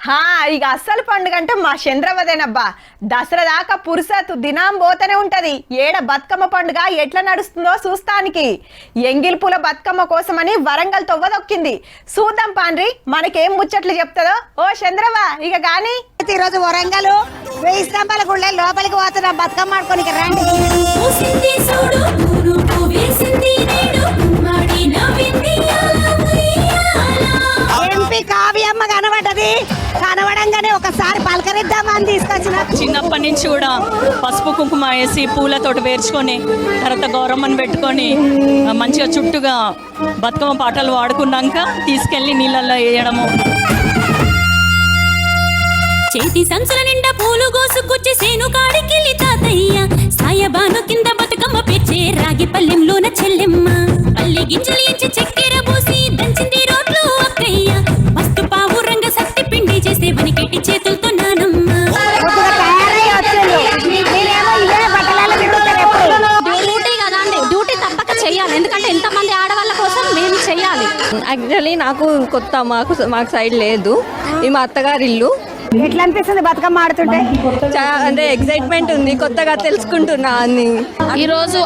హా ఇక అస్సలు పండుగ అంటే మా చంద్రవదేనబ్బా. దసరా దాకా పురుసతు దినం పోతూనే ఉంటది. ఏడ బతుకమ్మ పండుగ ఎట్లా నడుస్తుందో చూస్తానికి ఎంగిల్పుల బతుకమ్మ కోసమని వరంగల్ తొవ్వదొక్కింది. చూద్దాం పాండ్రి మనకేం ముచ్చట్లు చెప్తుందో. ఓ చంద్రవ ఇక గాని ఈరోజు వరంగల్ 1000 స్తంభాల గుళ్ళ లోపలికి పోతున్నాం బతుకమ్మ ఆడుకోనికి రండి. ఎంపీ కావ్యమ్మ కనబడ్డది. కనబడంగానే ఒకసారి పలకరిద్దామని తీసుకొచ్చిన. చిన్నప్పటి నుంచి కూడా పసుపు కుంకుమ వేసి పూలతోటి పేర్చుకొని తర్వాత గౌరమ్మని పెట్టుకొని మంచిగా చుట్టుగా బతుకమ్మ పాటలు వాడుకున్నాక తీసుకెళ్లి నీళ్ళల్లో వేయడము. చేతి సంచుల నిండా పూలు గోసుకొచ్చి సేను కాడికెళ్ళి తాతయ్య సాయబాను కింద బతుకమ్మ పెచ్చే రాగి పల్లెంలోన చెల్లెమ్మ పల్లె గింజలు ఎంచి చక్కెర పోసి దంచింది రోడ్లు అక్కయ్య మస్తు పావు రంగ సత్తి పిండి చేసే వనికెట్టి చేతులతో నానమ్మ. డ్యూటీ కదా అండి, డ్యూటీ తప్పక చెయ్యాలి. ఎందుకంటే ఎంతమంది ఆడవాళ్ళ కోసం మేము చెయ్యాలి. యాక్చువల్లీ నాకు కొత్త మాకు సైడ్ లేదు. ఈ మా అత్తగారి ఇల్లు. ఎట్లా అనిపిస్తుంది బతుకమ్మ ఆడుతుంటే? అంటే ఎక్సైట్మెంట్ ఉంది, కొత్తగా తెలుసుకుంటున్నా అన్ని. ఈ రోజు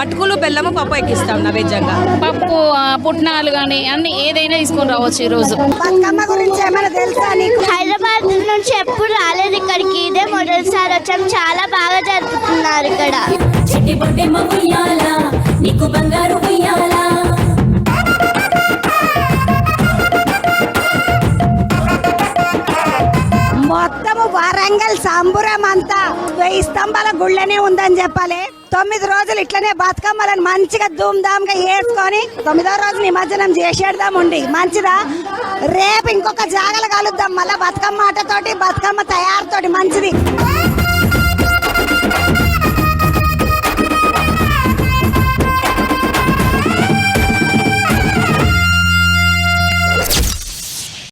అటుకులు బెల్లము పప్పు ఎక్కిస్తాం నైవేద్యంగా. పప్పు పుట్నాలు గానీ అన్ని ఏదైనా తీసుకొని రావచ్చు. ఈ రోజు బతుకమ్మ గురించి ఏమైనా తెలుసా నీకు? హైదరాబాద్ నుంచి ఎప్పుడు రాలేదు ఇక్కడికి, ఇదే మొదటిసారి వచ్చాం. చాలా బాగా జరుపుతున్నారు ఇక్కడ. చెట్టి బొడ్డెమ్మ ఉయ్యాల నీకు బంగారు ఉయ్యాల. మొత్తము వరంగల్ సంబురం అంతా 1000 స్తంభాల గుళ్ళనే ఉందని చెప్పాలి. 9 రోజులు ఇట్లనే బతుకమ్మలను మంచిగా ధూమ్ధామ్ గా వేసుకొని 9వ రోజు నిమజ్జనం చేసేద్దాం. ఉండి మంచిదా. రేపు ఇంకొక జాగలు కలుద్దాం మళ్ళా బతుకమ్మ ఆటతోటి బతుకమ్మ తయారుతోటి. మంచిది.